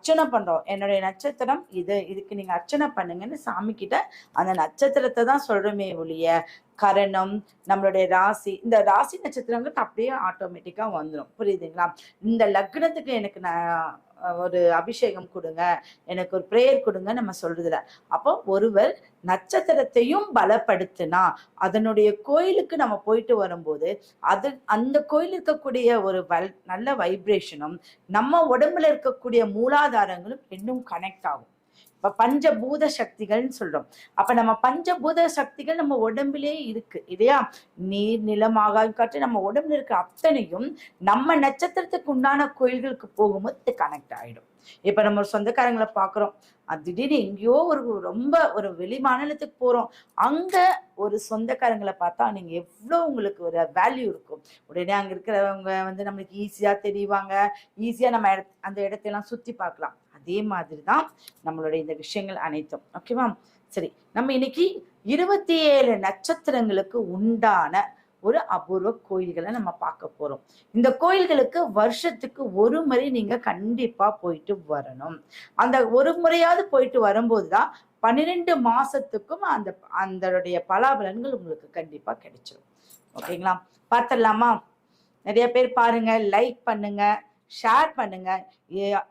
அர்ச்சனை பண்றோம். என்னுடைய நட்சத்திரம் இதுக்கு நீங்க அர்ச்சனை பண்ணுங்கன்னு சாமி கிட்ட அந்த நட்சத்திரத்தை தான் சொல்றோமே ஒழிய கரணம், நம்மளுடைய ராசி, இந்த ராசி நட்சத்திரங்கள் அப்படியே ஆட்டோமேட்டிக்கா வந்துடும். புரியுதுங்களா? இந்த லக்னத்துக்கு எனக்கு ஒரு அபிஷேகம் கொடுங்க, எனக்கு ஒரு பிரேயர் கொடுங்க நம்ம சொல்றதுல. அப்போ ஒருவர் நட்சத்திரத்தையும் பலப்படுத்தினா அதனுடைய கோயிலுக்கு நம்ம போயிட்டு வரும்போது அந்த கோயில் இருக்கக்கூடிய ஒரு நல்ல வைப்ரேஷனும் நம்ம உடம்புல இருக்கக்கூடிய மூலாதாரங்களும் இன்னும் கனெக்ட் ஆகும். இப்ப பஞ்சபூத சக்திகள்னு சொல்றோம். அப்ப நம்ம பஞ்சபூத சக்திகள் நம்ம உடம்புலயே இருக்கு இல்லையா? நீர், நிலம், ஆகாயம், காற்று நம்ம உடம்புல இருக்க அத்தனையும் நம்ம நட்சத்திரத்துக்கு உண்டான கோயில்களுக்கு போகும்போது கனெக்ட் ஆயிடும். இப்ப நம்ம ஒரு சொந்தக்காரங்களை பாக்குறோம், திடீர்னு எங்கேயோ ரொம்ப ஒரு வெளி மாநிலத்துக்கு போறோம், அங்க ஒரு சொந்தக்காரங்களை பார்த்தா நீங்க எவ்வளவு உங்களுக்கு ஒரு வேல்யூ இருக்கும். உடனே அங்க இருக்கிறவங்க நம்மளுக்கு ஈஸியா தெரிவாங்க, ஈஸியா நம்ம அந்த இடத்தையெல்லாம் சுத்தி பார்க்கலாம். அதே மாதிரிதான் நம்மளுடைய இந்த விஷயங்கள் அனைத்தும். ஓகேவா? சரி, நம்ம இன்னைக்கு 27 நட்சத்திரங்களுக்கு உண்டான ஒரு அபூர்வ கோயில்களை நம்ம பார்க்க போறோம். இந்த கோயில்களுக்கு வருஷத்துக்கு ஒரு முறை நீங்க கண்டிப்பா போயிட்டு வரணும். அந்த ஒரு முறையாவது போயிட்டு வரும்போதுதான் 12 மாசத்துக்கும் அந்த பலாபலன்கள் உங்களுக்கு கண்டிப்பா கிடைச்சிடும். ஓகேங்களா? பார்த்துடலாமா? நிறைய பேர் பாருங்க, லைக் பண்ணுங்க, ஷேர் பண்ணுங்க.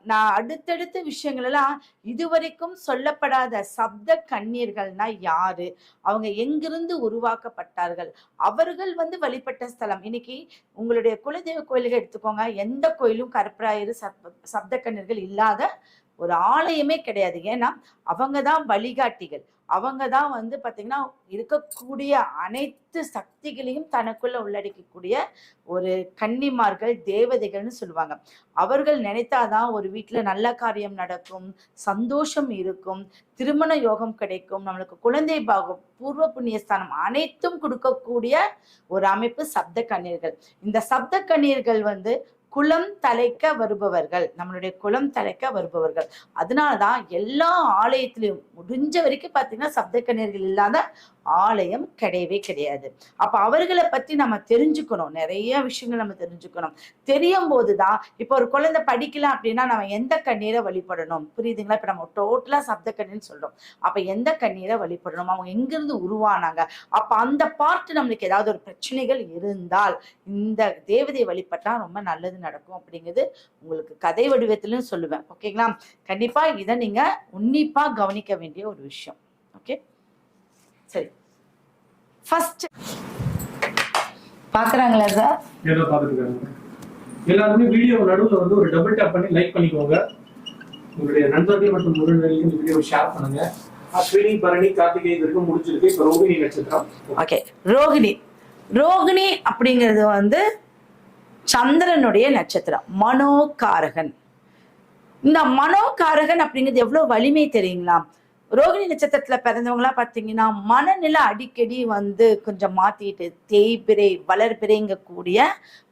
நான் அடுத்தடுத்த விஷயங்கள் எல்லாம் இதுவரைக்கும் சொல்லப்படாத சப்த கன்னியர்கள்னா யாரு, அவங்க எங்கிருந்து உருவாக்கப்பட்டார்கள், அவர்கள் வழிபட்ட ஸ்தலம். இன்னைக்கு உங்களுடைய குலதெய்வ கோயில்கள் எடுத்துக்கோங்க, எந்த கோயிலும் கருப்பராயர் சப்த கன்னியர்கள் இல்லாத ஒரு ஆலயமே கிடையாது. ஏன்னா அவங்கதான் வழிகாட்டிகள். அவங்கதான் பாத்தீங்கன்னா இருக்கக்கூடிய அனைத்து சக்திகளையும் தனக்குள்ள உள்ளடக்கக்கூடிய ஒரு கன்னிமார்கள், தேவதைகள்னு சொல்லுவாங்க. அவர்கள் நினைத்தாதான் ஒரு வீட்டுல நல்ல காரியம் நடக்கும், சந்தோஷம் இருக்கும், திருமண யோகம் கிடைக்கும், நம்மளுக்கு குழந்தை பாகம், பூர்வ புண்ணியஸ்தானம் அனைத்தும் கொடுக்கக்கூடிய ஒரு அமைப்பு சப்த கன்னியர்கள். இந்த சப்த கன்னியர்கள் குலம் தலைக்க வருபவர்கள், நம்மளுடைய குலம் தலைக்க வருபவர்கள். அதனாலதான் எல்லா ஆலயத்திலையும் முடிஞ்ச வரைக்கும் பாத்தீங்கன்னா சப்த கன்னியர்கள் இல்லாத ஆலயம் கிடையவே கிடையாது. அப்ப அவர்களை பத்தி நம்ம தெரிஞ்சுக்கணும், நிறைய விஷயங்கள் நம்ம தெரிஞ்சுக்கணும். தெரியும் போதுதான் இப்ப ஒரு குழந்தை படிக்கலாம் அப்படின்னா நம்ம எந்த கண்ணீரை வழிபடணும், புரியுதுங்களா? இப்ப நம்ம டோட்டலா சப்த கண்ணீர்னு சொல்றோம். அப்ப எந்த கண்ணீரை வழிபடணும், அவங்க எங்கிருந்து உருவானாங்க, அப்ப அந்த பார்ட் நம்மளுக்கு ஏதாவது ஒரு பிரச்சனைகள் இருந்தால் இந்த தேவதையை வழிபட்டா ரொம்ப நல்லது நடக்கும் அப்படிங்கிறது உங்களுக்கு கதை வடிவத்திலும் சொல்லுவேன். ஓகேங்களா? கண்டிப்பா இதை நீங்க உன்னிப்பா கவனிக்க வேண்டிய ஒரு விஷயம். ஓகே, சரி. ஃபர்ஸ்ட் பாக்குறாங்களா சார்? ஏதோ பாத்துட்டு எல்லாருமே வீடியோ நடுவுல ஒரு டபுள் டேப் பண்ணி லைக் பண்ணிக்கோங்க. உங்களுடைய நண்பர்கள் மற்றும் உறவினர்களுக்கு இந்த வீடியோ ஷேர் பண்ணுங்க. அஸ்வினி, பரணி, கார்த்திகை வரைக்கும் முடிச்சிருக்கு. இப்போ ரோகிணி நட்சத்திரம். ஓகே, ரோகிணி அப்படிங்கிறது சந்திரனுடைய நட்சத்திரம், மனோகாரகன். இந்த மனோகாரகன் அப்படிங்கிறது எவ்வளவு வலிமை தெரியுங்களா? ரோகிணி நட்சத்திரத்துல பிறந்தவங்களா பாத்தீங்கன்னா மனநிலை அடிக்கடி கொஞ்சம் மாத்திட்டு தேய்பிரை வளர்பிரைங்க கூடிய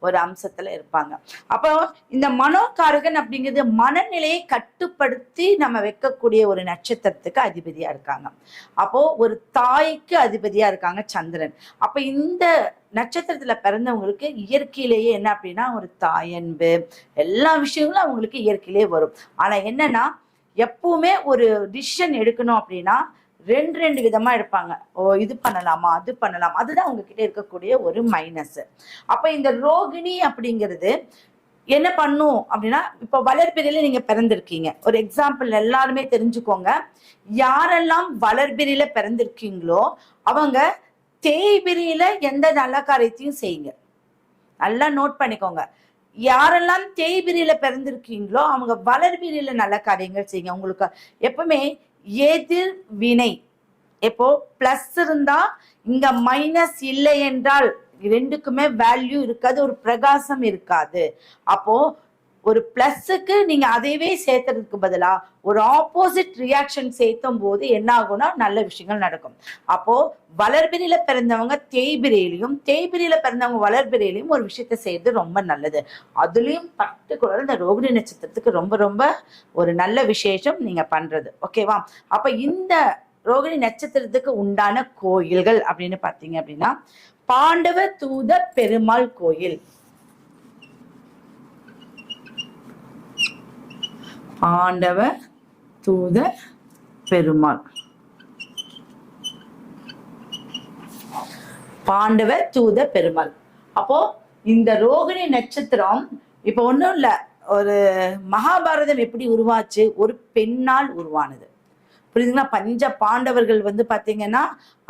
ஒரு அம்சத்துல இருப்பாங்க. அப்போ இந்த மனோகாரகன் அப்படிங்கிறது மனநிலையை கட்டுப்படுத்தி நம்ம வைக்கக்கூடிய ஒரு நட்சத்திரத்துக்கு அதிபதியா இருக்காங்க. அப்போ ஒரு தாய்க்கு அதிபதியா இருக்காங்க சந்திரன். அப்ப இந்த நட்சத்திரத்துல பிறந்தவங்களுக்கு இயற்கையிலேயே என்ன அப்படின்னா ஒரு தாயன்பு, எல்லா விஷயங்களும் அவங்களுக்கு இயற்கையிலேயே வரும். ஆனா என்னன்னா எப்பவுமே ஒரு டிசிஷன் எடுக்கணும் அப்படின்னா ரெண்டு விதமா எடுப்பாங்க. இது பண்ணலாமா, அது பண்ணலாம், அதுதான் அவங்க கிட்ட இருக்கக்கூடிய ஒரு மைனஸ். அப்ப இந்த ரோகிணி அப்படிங்கிறது என்ன பண்ணும் அப்படின்னா, இப்ப வளர்பிறையில நீங்க பிறந்திருக்கீங்க, ஒரு எக்ஸாம்பிள் எல்லாருமே தெரிஞ்சுக்கோங்க. யாரெல்லாம் வளர்பிறையில பிறந்திருக்கீங்களோ அவங்க தேய்பிரியில எந்த நல்ல காரியத்தையும் செய்யுங்க. நல்லா நோட் பண்ணிக்கோங்க. யாரெல்லாம் தேய்பிரியில பிறந்திருக்கீங்களோ அவங்க வளர்பிரியில நல்ல காரியங்கள் செய்யுங்க. உங்களுக்கு எப்பவுமே எதிர் வினை, எப்போ பிளஸ் இருந்தா இங்க மைனஸ் இல்லை என்றால் ரெண்டுக்குமே வேல்யூ இருக்காது, ஒரு பிரகாசம் இருக்காது. அப்போ ஒரு பிளஸ்ஸுக்கு நீங்க அதையவே சேர்த்ததுக்கு பதிலா ஒரு ஆப்போசிட் ரியாக்ஷன் சேர்த்தும் போது என்ன ஆகும்னா நல்ல விஷயங்கள் நடக்கும். அப்போ வளர்பிரியில பிறந்தவங்க தேய்பிரையிலையும், தேய்பிரையில பிறந்தவங்க வளர்பிரையிலையும் ஒரு விஷயத்த செய்யறது ரொம்ப நல்லது. அதுலயும் பர்டிகுலர் இந்த ரோகிணி நட்சத்திரத்துக்கு ரொம்ப ரொம்ப ஒரு நல்ல விசேஷம் நீங்க பண்றது. ஓகேவா? அப்ப இந்த ரோகிணி நட்சத்திரத்துக்கு உண்டான கோயில்கள் அப்படின்னு பாத்தீங்க அப்படின்னா பாண்டவ தூத பெருமாள் கோயில். ஆண்டவ தூத பெருமாள். பாண்டவ தூத பெருமாள். அப்போ இந்த ரோகிணி நட்சத்திரம் இப்ப ஒண்ணும் இல்ல, ஒரு மகாபாரதம் எப்படி உருவாச்சு? ஒரு பெண்ணால் உருவானது. புரியுதுங்களா? பஞ்ச பாண்டவர்கள் பாத்தீங்கன்னா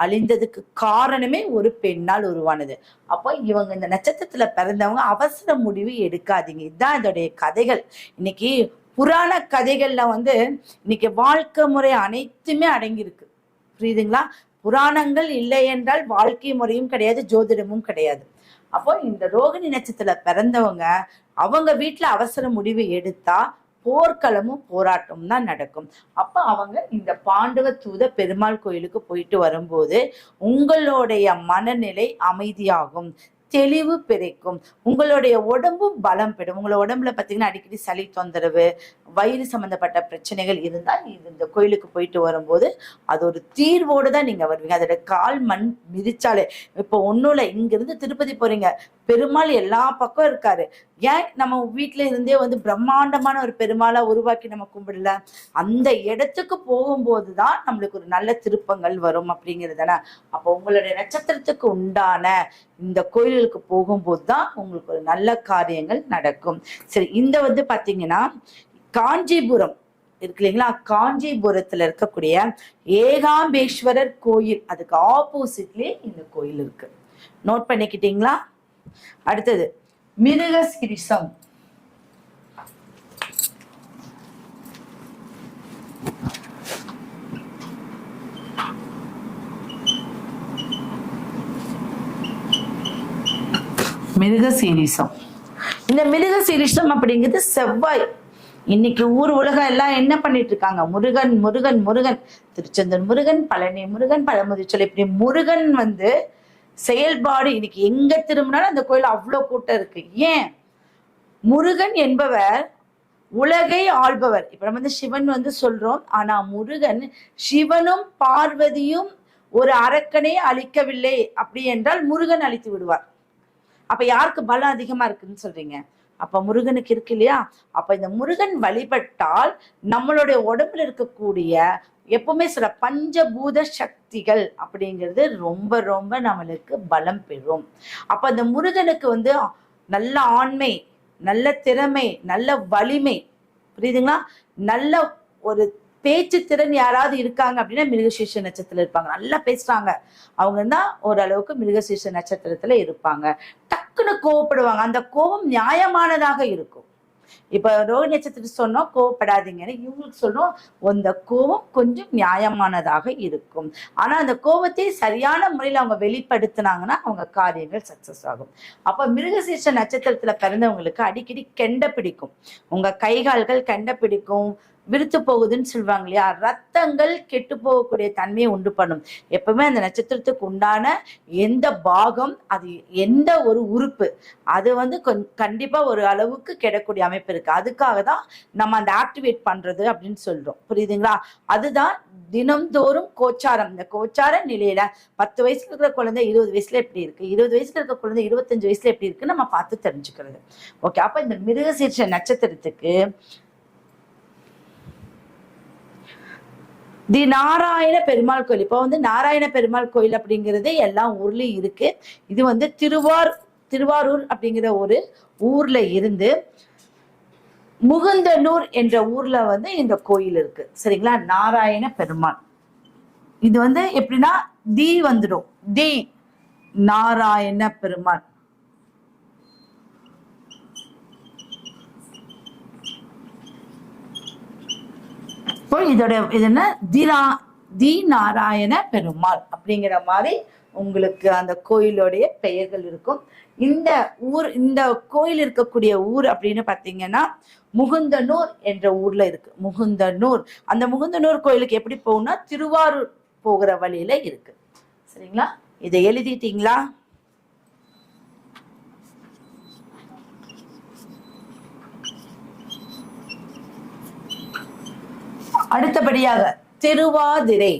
அழிந்ததுக்கு காரணமே ஒரு பெண்ணால் உருவானது. அப்போ இவங்க இந்த நட்சத்திரத்துல பிறந்தவங்க அவசர முடிவு எடுக்காதீங்க. இதுதான் இதோடைய கதைகள். இன்னைக்கு புராண கதைகள்ல இன்னைக்கு வாழ்க்கை முறை அனைத்துமே அடங்கியிருக்கு. புரியுதுங்களா? புராணங்கள் இல்லை என்றால் வாழ்க்கை முறையும் கிடையாது, ஜோதிடமும் கிடையாது. அப்போ இந்த ரோகிணி நட்சத்திரத்துல பிறந்தவங்க அவங்க வீட்டுல அவசர முடிவு எடுத்தா போர்க்களமும் போராட்டமும் தான் நடக்கும். அப்ப அவங்க இந்த பாண்டவ தூத பெருமாள் கோயிலுக்கு போயிட்டு வரும்போது உங்களுடைய மனநிலை அமைதியாகும், தெளிவு பிறக்கும், உங்களுடைய உடம்பும் பலம் பெறும். உங்களோட உடம்புல பாத்தீங்கன்னா அடிக்கடி சளி தொந்தரவு, வயிறு சம்பந்தப்பட்ட பிரச்சனைகள் இருந்தால் இந்த கோயிலுக்கு போயிட்டு வரும்போது அது ஒரு தீர்வோடு தான் நீங்க வருவீங்க. அதோட கால் மண் மிதிச்சாலே, இப்போ ஒண்ணும் இல்லை, இங்க இருந்து திருப்பதி போறீங்க, பெருமாள் எல்லா பக்கம் இருக்காரு. ஏன் நம்ம வீட்டுல இருந்தே பிரம்மாண்டமான ஒரு பெருமாளை உருவாக்கி நம்ம கும்பிடல? அந்த இடத்துக்கு போகும்போதுதான் நம்மளுக்கு ஒரு நல்ல திருப்பங்கள் வரும் அப்படிங்கிறதானே. அப்போ உங்களுடைய நட்சத்திரத்துக்கு உண்டான இந்த கோயிலுக்கு போகும்போது தான் உங்களுக்கு ஒரு நல்ல காரியங்கள் நடக்கும். சரி, இந்த பாத்தீங்கன்னா காஞ்சிபுரம் இருக்கு இல்லைங்களா? காஞ்சிபுரத்துல இருக்கக்கூடிய ஏகாம்பேஸ்வரர் கோயில், அதுக்கு ஆப்போசிட்லயே இந்த கோயில் இருக்கு. நோட் பண்ணிக்கிட்டீங்களா? அடுத்தது மிருகசீரிஷம். மிருகசீரிஷம். இந்த மிருகசீரிஷம் அப்படிங்கிறது செவ்வாய். இன்னைக்கு ஊர் உலகம் எல்லாம் என்ன பண்ணிட்டு இருக்காங்க? முருகன் முருகன் முருகன், திருச்செந்தூர் முருகன், பழனி முருகன், பழமுதிர்ச்சோலை, இப்படி முருகன் செயல்பாடு. இன்னைக்கு எங்க திரும்பினாலும் அந்த கோயில் அவ்வளவு கூட்டம் இருக்கு. ஏன்? முருகன் என்பவர் உலகை ஆள்பவர். இப்ப நம்ம சிவன் சொல்றோம், ஆனா முருகன் சிவனும் பார்வதியும் ஒரு அரக்கனை அழிக்கவில்லை அப்படி என்றால் முருகன் அழித்து விடுவார். அப்ப யாருக்கு பலம் அதிகமா இருக்குன்னு சொல்றீங்க? அப்ப முருகனுக்கு இருக்கு இல்லையா? அப்ப இந்த முருகன் வழிபட்டால் நம்மளுடைய உடம்புல இருக்கக்கூடிய எப்பவுமே சில பஞ்சபூத சக்திகள் அப்படிங்கிறது ரொம்ப ரொம்ப நம்மளுக்கு பலம் பெறும். அப்ப அந்த முருகனுக்கு நல்ல ஆண்மை, நல்ல திறமை, நல்ல வலிமை, புரியுதுங்களா? நல்ல ஒரு பேச்சு திறன் யாராவது இருக்காங்க அப்படின்னா மிருகசீர்ஷ நட்சத்திரத்துல இருப்பாங்க. நல்லா பேசுறாங்க அவங்க தான் ஓரளவுக்கு மிருகசீர்ஷ நட்சத்திரத்துல இருப்பாங்க. டக்குன்னு கோவப்படுவாங்க, அந்த கோபம் நியாயமானதாக இருக்கும். இப்ப ரோஹிணி நட்சத்திரம் சொன்னோம் கோவப்படாதீங்கன்னு, இவங்களுக்கு சொல்றோம் அந்த கோபம் கொஞ்சம் நியாயமானதாக இருக்கும். ஆனா அந்த கோபத்தை சரியான முறையில அவங்க வெளிப்படுத்தினாங்கன்னா அவங்க காரியங்கள் சக்சஸ் ஆகும். அப்ப மிருகசீர்ஷ நட்சத்திரத்துல பிறந்தவங்களுக்கு அடிக்கடி கெண்ட பிடிக்கும், உங்க கைகால்கள் கெண்ட பிடிக்கும், விருத்து போகுதுன்னு சொல்லுவாங்க இல்லையா? ரத்தங்கள் கெட்டு போகக்கூடிய தன்மையை உண்டு பண்ணும். எப்பவுமே அந்த நட்சத்திரத்துக்கு உண்டான எந்த பாகம், அது எந்த ஒரு உறுப்பு, அது கண்டிப்பா ஒரு அளவுக்கு கெடக்கூடிய அமைப்பு இருக்கு. அதுக்காக தான் நம்ம அந்த ஆக்டிவேட் பண்றது அப்படின்னு சொல்றோம். புரியுதுங்களா? அதுதான் தினம்தோறும் கோச்சாரம். இந்த கோச்சார நிலையில 10 வயசுல இருக்கிற குழந்தை 20 வயசுல எப்படி இருக்கு, 20 வயசுல இருக்கிற குழந்தை 25 வயசுல எப்படி இருக்கு நம்ம பார்த்து தெரிஞ்சுக்கிறது. ஓகே, அப்ப இந்த மிருகசீர்ஷ நட்சத்திரத்துக்கு தி நாராயண பெருமாள் கோயில். இப்போ நாராயண பெருமாள் கோயில் அப்படிங்கிறது எல்லா ஊர்லயும் இருக்கு. இது திருவாரூர் அப்படிங்கிற ஒரு ஊர்ல இருந்து முகுந்தனூர் என்ற ஊர்ல இந்த கோயில் இருக்கு. சரிங்களா? நாராயண பெருமாள். இது எப்படின்னா தி வந்துடும், தி நாராயண பெருமாள். இதோட இது என்ன? தி நாராயண பெருமாள் அப்படிங்கிற மாதிரி உங்களுக்கு அந்த கோயிலுடைய பெயர்கள் இருக்கும். இந்த கோயில் இருக்கக்கூடிய ஊர் அப்படின்னு பாத்தீங்கன்னா முகுந்தனூர் என்ற ஊர்ல இருக்கு. முகுந்தனூர், அந்த முகுந்தனூர் கோயிலுக்கு எப்படி போகணும்னா திருவாரூர் போகிற வழியில இருக்கு. சரிங்களா? இதை எழுதிட்டீங்களா? அடுத்தபடியாக திருவாதிரை.